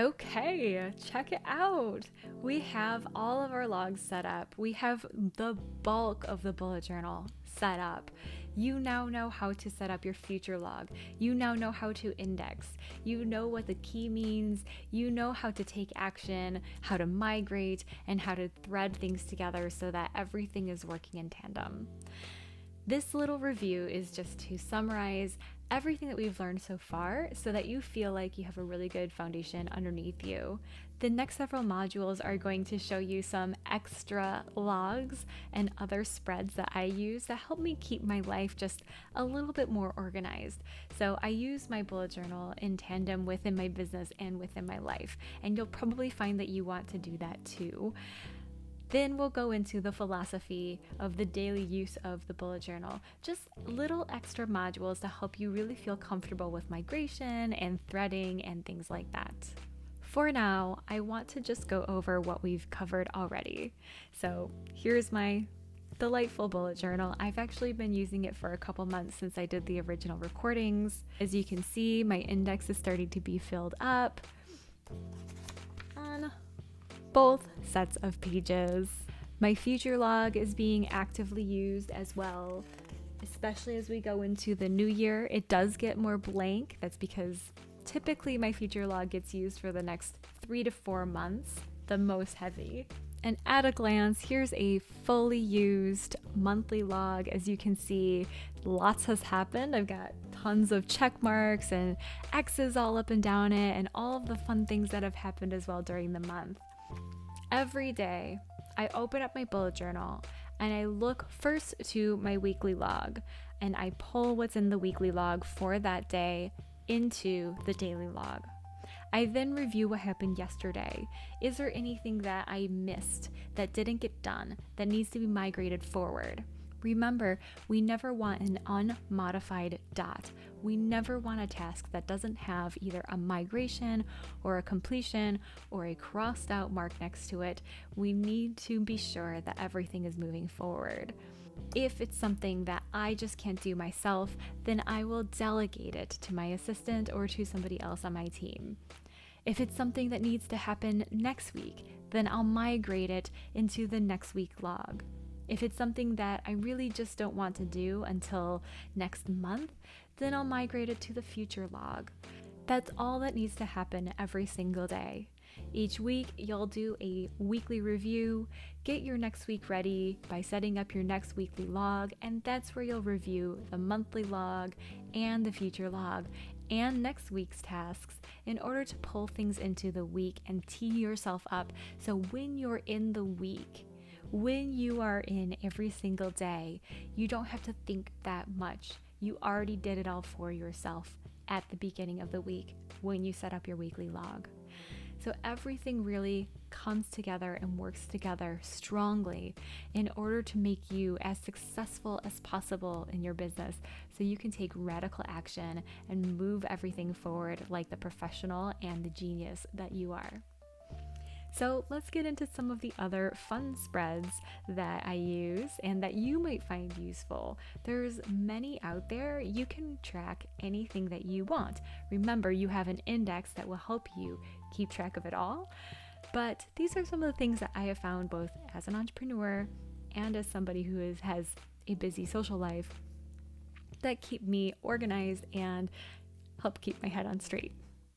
Okay, check it out. We have all of our logs set up. We have the bulk of the bullet journal set up. You now know how to set up your future log. You now know how to index. You know what the key means. You know how to take action, how to migrate, and how to thread things together so that everything is working in tandem. This little review is just to summarize everything that we've learned so far so that you feel like you have a really good foundation underneath you. The next several modules are going to show you some extra logs and other spreads that I use that help me keep my life just a little bit more organized. So I use my bullet journal in tandem within my business and within my life, and you'll probably find that you want to do that too. Then we'll go into the philosophy of the daily use of the bullet journal, just little extra modules to help you really feel comfortable with migration and threading and things like that. For now, I want to just go over what we've covered already. So here's my delightful bullet journal. I've actually been using it for a couple months since I did the original recordings. As you can see, my index is starting to be filled up on both sets of pages. My future log is being actively used as well, especially as we go into the new year. It does get more blank. That's because typically my future log gets used for the next 3 to 4 months, the most heavy. And at a glance, here's a fully used monthly log. As you can see, lots has happened. I've got tons of check marks and X's all up and down it, and all of the fun things that have happened as well during the month. Every day, I open up my bullet journal and I look first to my weekly log, and I pull what's in the weekly log for that day into the daily log. I then review what happened yesterday. Is there anything that I missed that didn't get done that needs to be migrated forward? Remember, we never want an unmodified dot. We never want a task that doesn't have either a migration or a completion or a crossed out mark next to it. We need to be sure that everything is moving forward. If it's something that I just can't do myself, then I will delegate it to my assistant or to somebody else on my team. If it's something that needs to happen next week, then I'll migrate it into the next week log. If it's something that I really just don't want to do until next month, then I'll migrate it to the future log. That's all that needs to happen every single day. Each week, you'll do a weekly review, get your next week ready by setting up your next weekly log, and that's where you'll review the monthly log and the future log and next week's tasks in order to pull things into the week and tee yourself up so when you're in the week, when you are in every single day, you don't have to think that much. You already did it all for yourself at the beginning of the week when you set up your weekly log. So everything really comes together and works together strongly in order to make you as successful as possible in your business so you can take radical action and move everything forward like the professional and the genius that you are. So let's get into some of the other fun spreads that I use and that you might find useful. There's many out there. You can track anything that you want. Remember, you have an index that will help you keep track of it all. But these are some of the things that I have found both as an entrepreneur and as somebody who has a busy social life that keep me organized and help keep my head on straight.